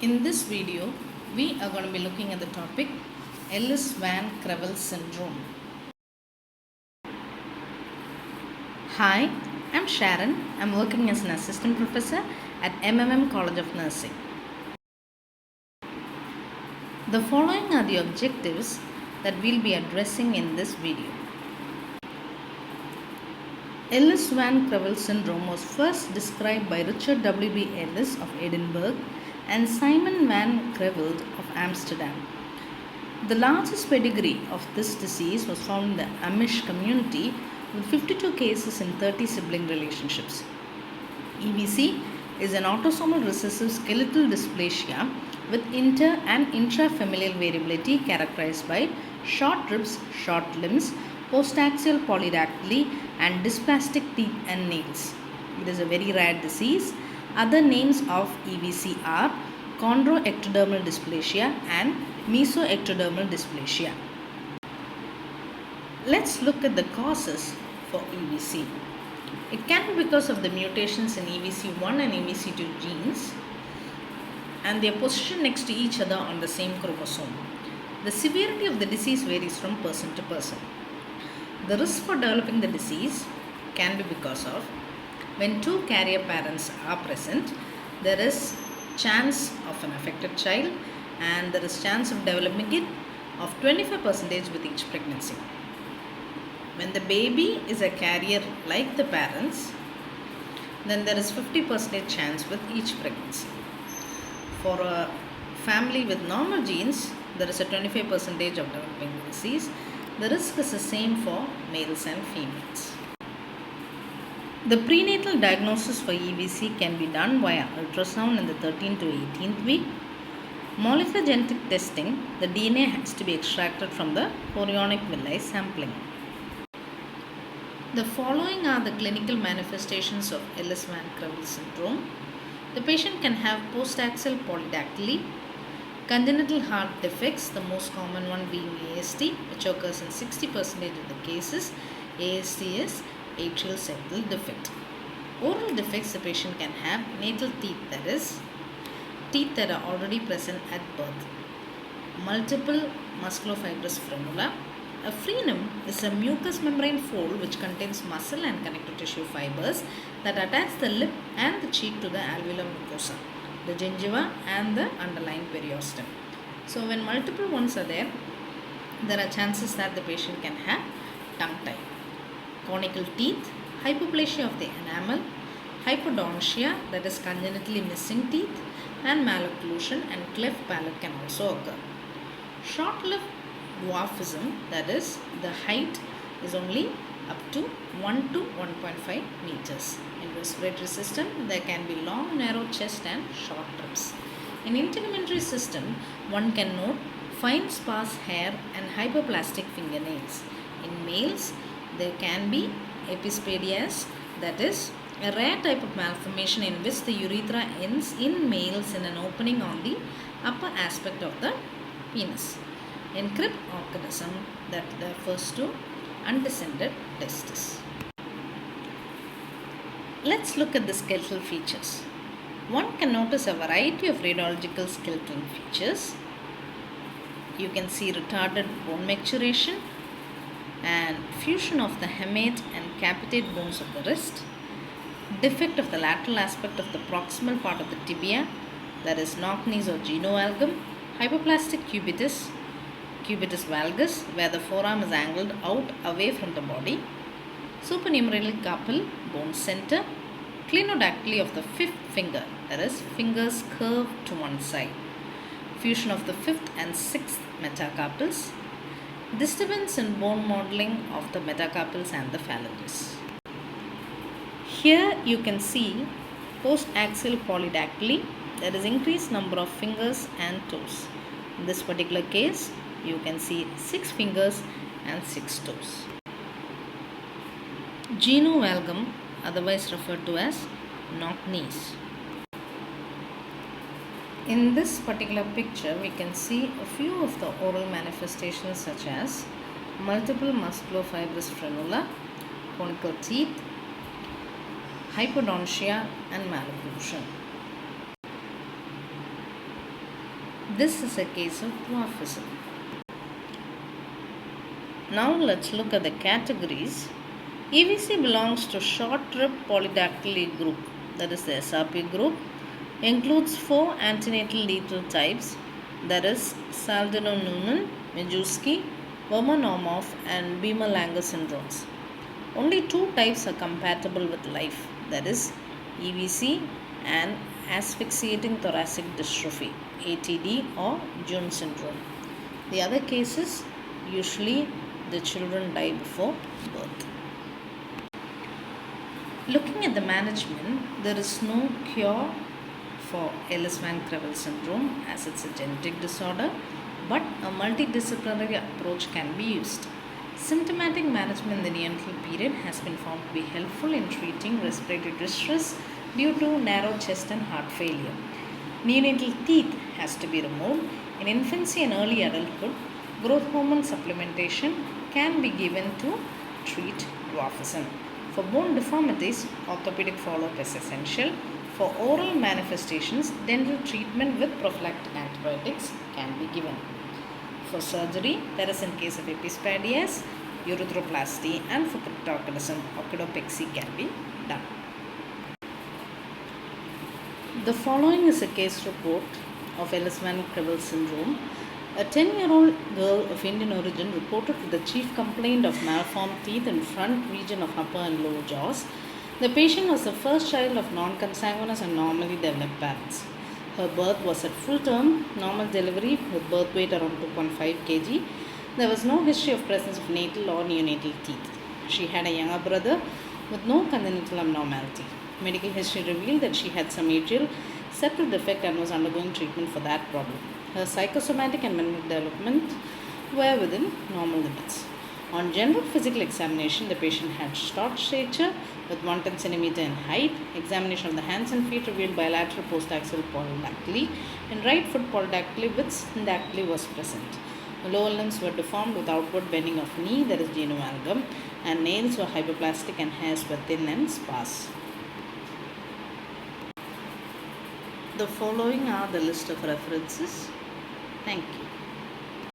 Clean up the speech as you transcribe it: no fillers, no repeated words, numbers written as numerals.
In this video, we are going to be looking at the topic Ellis Van Creveld syndrome. Hi, I'm Sharon. I'm working as an assistant professor at College of Nursing. The following are the objectives that we'll be addressing in this video. Ellis Van Creveld syndrome was first described by Richard W.B. Ellis of Edinburgh and Simon Van Creveld of Amsterdam. The largest pedigree of this disease was found in the Amish community with 52 cases in 30 sibling relationships. EVC is an autosomal recessive skeletal dysplasia with inter and intrafamilial variability characterized by short ribs, short limbs, postaxial polydactyly, and dysplastic teeth and nails. It is a very rare disease. Other names of EVC are chondroectodermal dysplasia and mesoectodermal dysplasia. Let's look at the causes for EVC. It can be because of the mutations in EVC1 and EVC2 genes, and they are positioned next to each other on the same chromosome. The severity of the disease varies from person to person. The risk for developing the disease can be because of when two carrier parents are present, there is chance of an affected child, and there is chance of developing it of 25% with each pregnancy. When the baby is a carrier like the parents, then there is 50% chance with each pregnancy. For a family with normal genes, there is a 25% of developing the disease. The risk is the same for males and females. The prenatal diagnosis for EVC can be done via ultrasound in the 13th to 18th week. Molecular genetic testing, the DNA has to be extracted from the chorionic villi sampling. The following are the clinical manifestations of Ellis Van Creveld syndrome. The patient can have postaxial polydactyly, congenital heart defects, the most common one being AST, which occurs in 60% of the cases. AST is atrial septal defect. Oral defects, the patient can have natal teeth, that is, teeth that are already present at birth. Multiple musculofibrous frenula. A frenum is a mucous membrane fold which contains muscle and connective tissue fibers that attach the lip and the cheek to the alveolar mucosa, the gingiva and the underlying periosteum. So when multiple ones are there are chances that the patient can have tongue tie. Conical teeth, hypoplasia of the enamel, hypodontia, that is congenitally missing teeth, and malocclusion and cleft palate can also occur. Short-lived dwarfism, that is, the height is only up to 1 to 1.5 meters. In respiratory system, there can be long, narrow chest and short ribs. In integumentary system, one can note fine sparse hair and hypoplastic fingernails. In males, there can be epispadias, that is, a rare type of malformation in which the urethra ends in males in an opening on the upper aspect of the penis. In crib organism, that refers to undescended testis. Let's look at the skeletal features. One can notice a variety of radiological skeletal features. You can see retarded bone maturation and fusion of the hamate and capitate bones of the wrist, defect of the lateral aspect of the proximal part of the tibia, that is knock-knees or genoalgum, hypoplastic cubitus, cubitus valgus, where the forearm is angled out away from the body, supernumerary carpal, bone center, clinodactyly of the fifth finger, that is, fingers curved to one side, fusion of the fifth and sixth metacarpals, disturbance in bone modeling of the metacarpals and the phalanges. Here you can see postaxial polydactyly, there is increased number of fingers and toes. In this particular case, you can see 6 fingers and 6 toes. Genovalgum, otherwise referred to as knock-knees. In this particular picture, we can see a few of the oral manifestations such as multiple musculofibrous frenula, conical teeth, hypodontia and malocclusion. This is a case of dwarfism. Now let's look at the categories. EVC belongs to short rib polydactyly group, that is the SRP group, includes four antenatal lethal types, that is Saldano-Noonan, Majewski, Verma-Normoff, and Beamer-Langer syndromes. Only two types are compatible with life, that is EVC and asphyxiating thoracic dystrophy, ATD or June syndrome. The other cases, usually the children die before birth. Looking at the management, there is no cure for Ellis-Van Creveld syndrome as it's a genetic disorder, but a multidisciplinary approach can be used. Symptomatic management in the neonatal period has been found to be helpful in treating respiratory distress due to narrow chest and heart failure. Neonatal teeth has to be removed. In infancy and early adulthood, growth hormone supplementation can be given to treat dwarfism. For bone deformities, orthopedic follow-up is essential. For oral manifestations, dental treatment with prophylactic antibiotics can be given. For surgery, that is in case of epispadias, urethroplasty, and for cryptorchidism, orchidopexy can be done. The following is a case report of Ellis-Van Creveld syndrome. A 10-year-old girl of Indian origin reported with the chief complaint of malformed teeth in front region of upper and lower jaws. The patient was the first child of non-consanguineous and normally developed parents. Her birth was at full term, normal delivery with birth weight around 2.5 kg. There was no history of presence of natal or neonatal teeth. She had a younger brother with no congenital abnormality. Medical history revealed that she had some atrial septal defect and was undergoing treatment for that problem. Her psychosomatic and mental development were within normal limits. On general physical examination, the patient had short stature with 110 cm in height. Examination of the hands and feet revealed bilateral postaxial polydactyly, and right foot polydactyly with syndactyly was present. The lower limbs were deformed with outward bending of knee, that is genovalgum, and nails were hyperplastic and hairs were thin and sparse. The following are the list of references. Thank you.